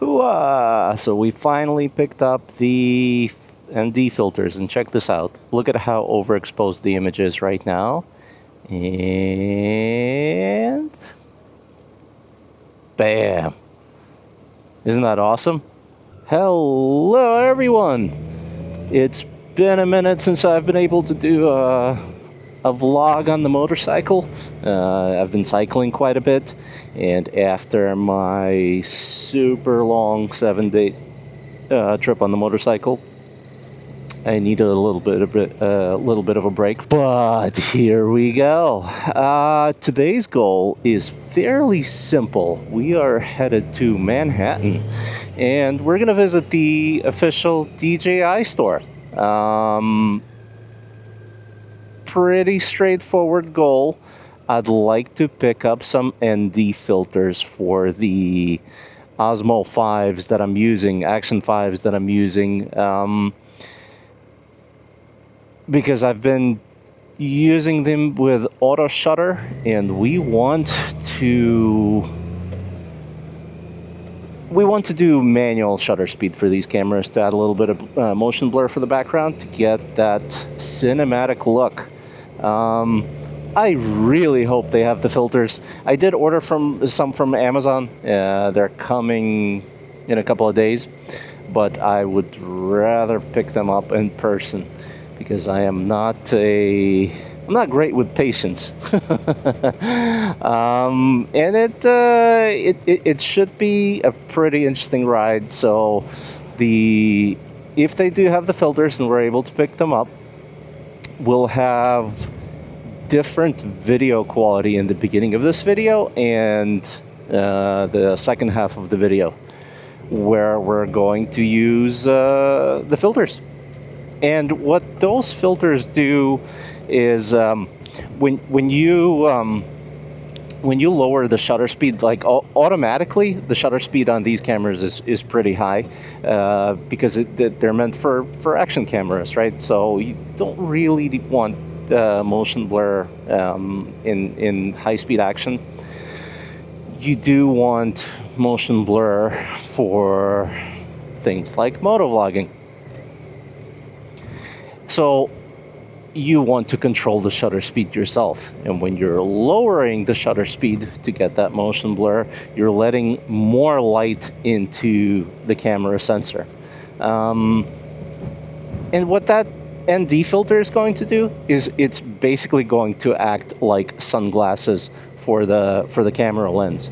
Hooah! So we finally picked up the ND filters, and check this out. Look at how overexposed the image is right now. And bam! Isn't that awesome? Hello everyone! It's been a minute since I've been able to do a vlog on the motorcycle. I've been cycling quite a bit, and after my super long 7-day trip on the motorcycle, I needed a little bit of a break. But here we go. Today's goal is fairly simple. We are headed to Manhattan, and we're gonna visit the official DJI store. Pretty straightforward goal. I'd like to pick up some ND filters for the Osmo 5s that I'm using, Action 5s that I'm using, because I've been using them with auto shutter, and we want to do manual shutter speed for these cameras to add a little bit of motion blur for the background to get that cinematic look. I really hope they have the filters. I did order some from Amazon. They're coming in a couple of days, but I would rather pick them up in person because I'm not great with patience. And it should be a pretty interesting ride. So if they do have the filters and we're able to pick them up, we'll have different video quality in the beginning of this video and the second half of the video, where we're going to use the filters. And what those filters do is when you lower the shutter speed, like automatically, the shutter speed on these cameras is pretty high because they're meant for action cameras, right? So you don't really want motion blur in high-speed action. You do want motion blur for things like motovlogging. So you want to control the shutter speed yourself, and when you're lowering the shutter speed to get that motion blur, you're letting more light into the camera sensor. And what that ND filter is going to do is it's basically going to act like sunglasses for the camera lens.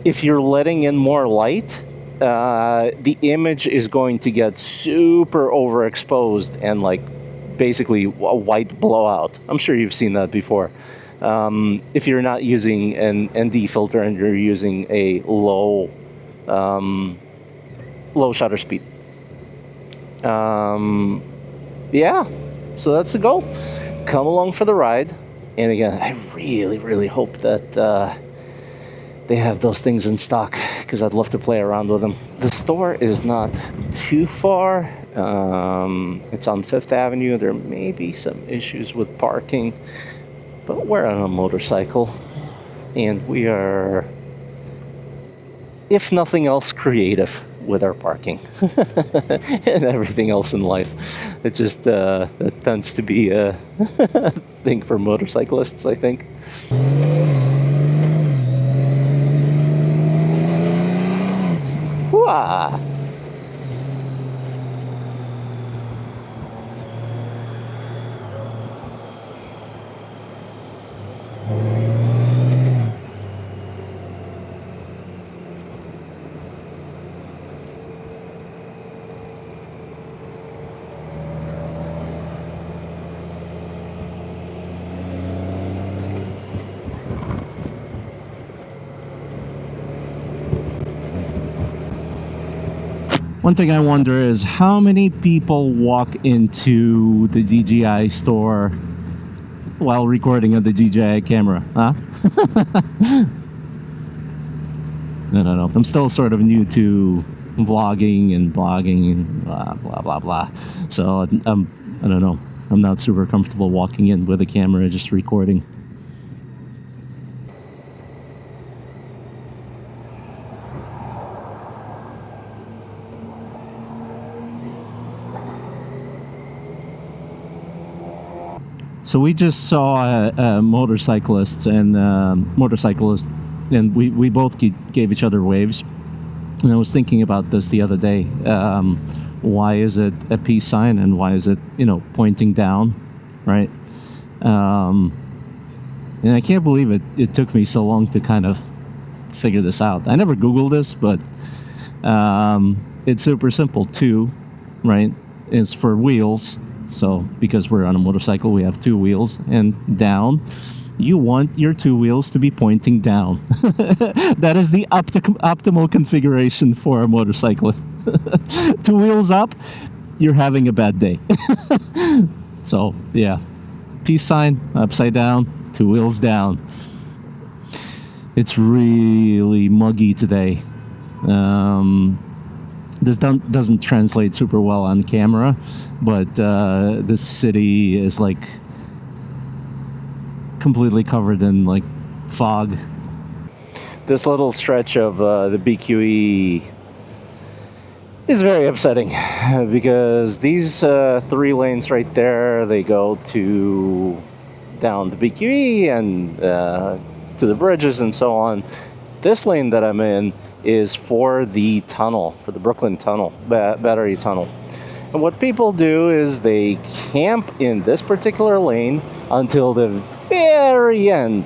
If you're letting in more light, the image is going to get super overexposed and like basically a white blowout. I'm sure you've seen that before. If you're not using an ND filter and you're using a low shutter speed. Yeah, so that's the goal. Come along for the ride. And again, I really, really hope that they have those things in stock, because I'd love to play around with them. The store is not too far. It's on 5th Avenue. There may be some issues with parking, but we're on a motorcycle, and we are, if nothing else, creative with our parking and everything else in life. It just that tends to be a thing for motorcyclists, I think. Wah! One thing I wonder is how many people walk into the DJI store while recording on the DJI camera, huh? I don't know. I'm still sort of new to vlogging and blogging and blah, blah, blah, blah. So I don't know. I'm not super comfortable walking in with a camera just recording. So we just saw a motorcyclist, and we both gave each other waves. And I was thinking about this the other day. Why is it a peace sign, and why is it, pointing down, right? And I can't believe it took me so long to kind of figure this out. I never Googled this, but it's super simple. Two, right, is for wheels. So because we're on a motorcycle, we have two wheels, and down. You want your two wheels to be pointing down. That is the optimal configuration for a motorcycle. Two wheels up, you're having a bad day. So, yeah. Peace sign, upside down, two wheels down. It's really muggy today. This doesn't translate super well on camera, but this city is like completely covered in like fog. This little stretch of the BQE is very upsetting because these 3 lanes right there, they go to down the BQE and to the bridges and so on. This lane that I'm in is for the tunnel, for the Brooklyn Tunnel, Battery Tunnel. And what people do is they camp in this particular lane until the very end,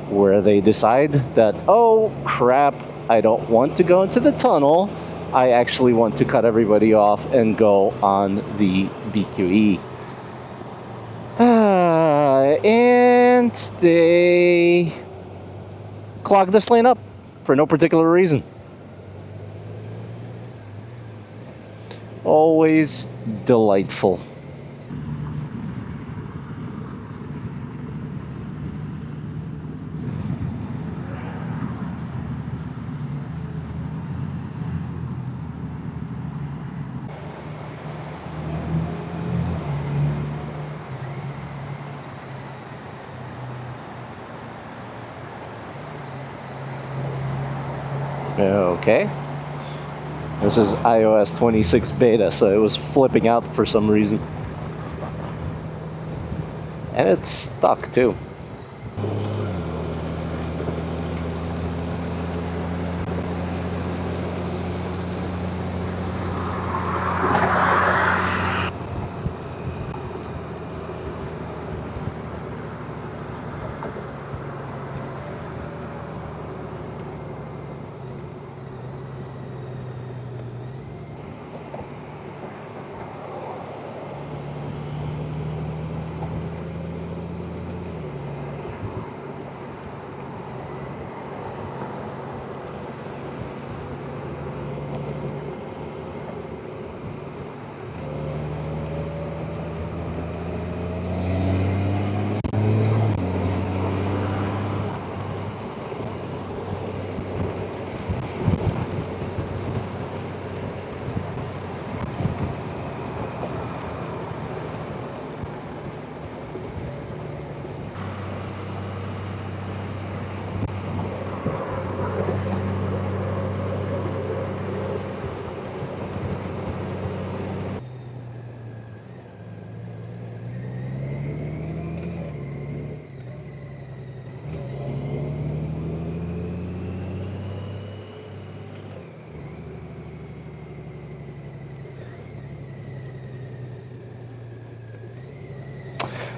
where they decide that, oh crap, I don't want to go into the tunnel. I actually want to cut everybody off and go on the BQE. And they clog this lane up for no particular reason. Always delightful. Okay. This is iOS 26 beta, so it was flipping out for some reason. And it's stuck too.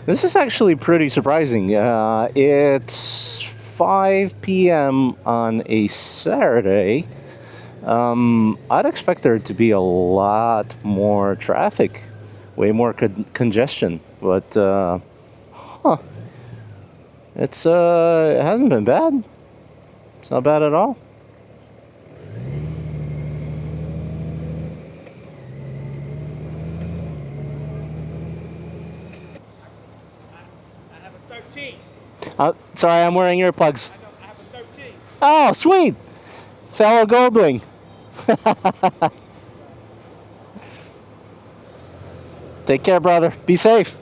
This is actually pretty surprising. It's 5 p.m. on a Saturday. I'd expect there to be a lot more traffic, way more congestion, but it hasn't been bad. It's not bad at all. Sorry, I'm wearing earplugs. I have a 13. Oh, sweet! Fellow Goldwing. Take care, brother. Be safe.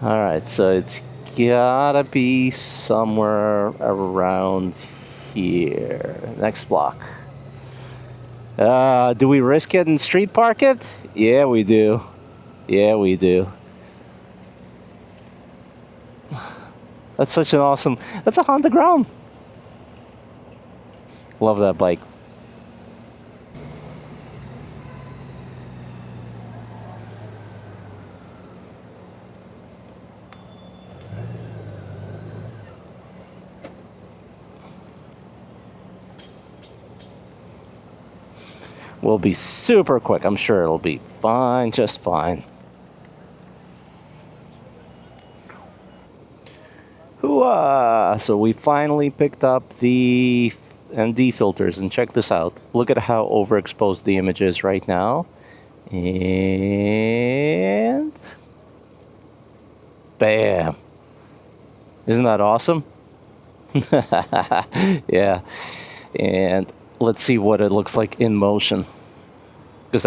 Alright, so it's gotta be somewhere around here. Next block. Do we risk it and street park it? Yeah, we do. Yeah, we do. That's such an awesome... That's a Honda Ground. Love that bike. Will be super quick. I'm sure it'll be fine, just fine. Hooah! So we finally picked up the ND filters, and check this out. Look at how overexposed the image is right now. And bam. Isn't that awesome? Yeah. And let's see what it looks like in motion, because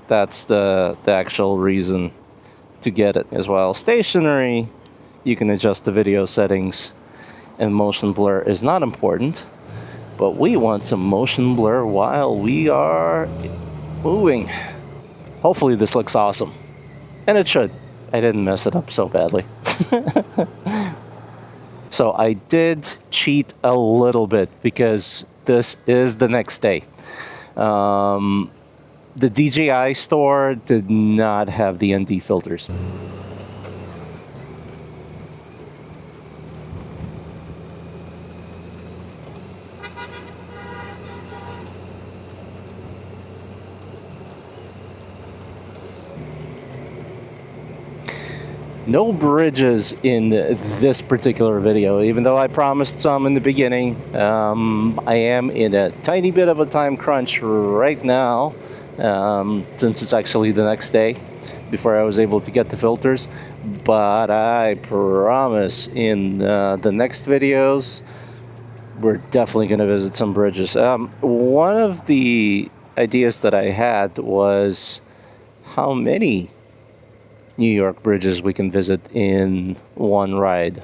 that's the actual reason to get it as well. Stationary, you can adjust the video settings, and motion blur is not important, but we want some motion blur while we are moving. Hopefully this looks awesome, and it should. I didn't mess it up so badly. So I did cheat a little bit because this is the next day. The DJI store did not have the ND filters. No bridges in this particular video, even though I promised some in the beginning. I am in a tiny bit of a time crunch right now, since it's actually the next day before I was able to get the filters. But I promise in the next videos, we're definitely going to visit some bridges. One of the ideas that I had was how many New York bridges we can visit in one ride.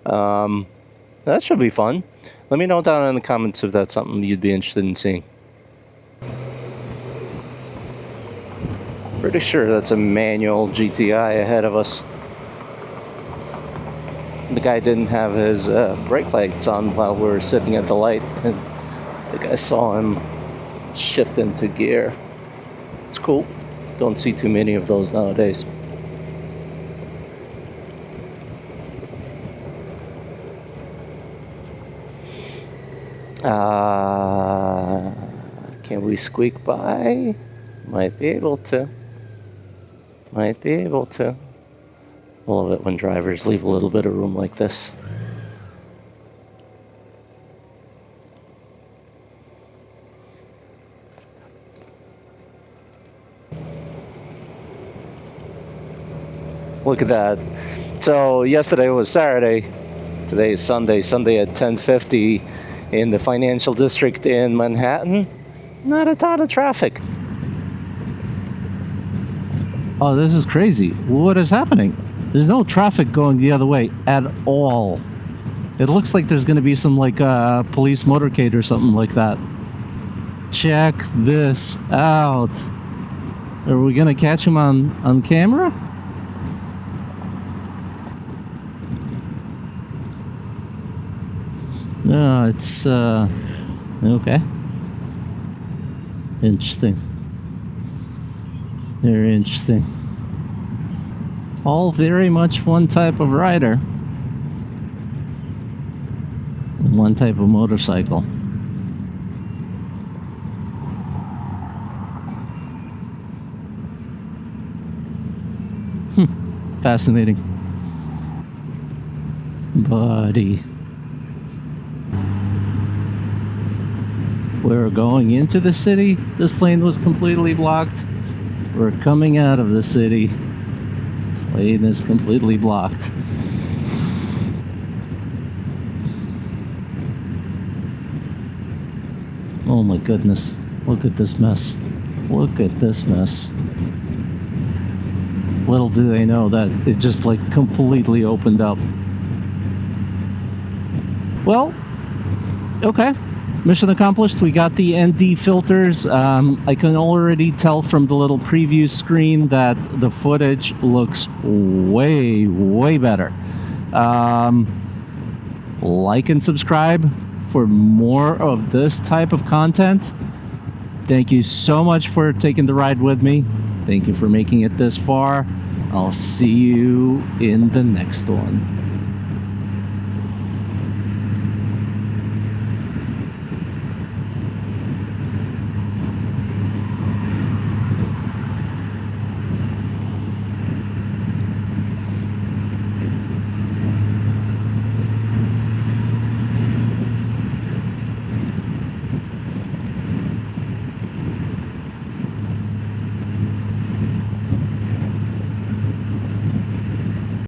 That should be fun. Let me know down in the comments if that's something you'd be interested in seeing. Pretty sure that's a manual GTI ahead of us. The guy didn't have his brake lights on while we were sitting at the light, and the guy saw him shift into gear. It's cool. Don't see too many of those nowadays. Can we squeak by? Might be able to. Might be able to. I love it when drivers leave a little bit of room like this. Look at that. So yesterday was Saturday. Today is Sunday. Sunday at 10:50 in the financial district in Manhattan. Not a ton of traffic. Oh, this is crazy. What is happening? There's no traffic going the other way at all. It looks like there's going to be some police motorcade or something like that. Check this out. Are we going to catch him on camera? No, it's okay. Interesting. Very interesting. All very much one type of rider. One type of motorcycle. Fascinating. Buddy. We're going into the city. This lane was completely blocked. We're coming out of the city. This lane is completely blocked. Oh my goodness. Look at this mess. Look at this mess. Little do they know that it just completely opened up. Well, okay. mission accomplished. We got the ND filters. I can already tell from the little preview screen that the footage looks way, way better. Like and subscribe for more of this type of content. Thank you so much for taking the ride with me. Thank you for making it this far. I'll see you in the next one.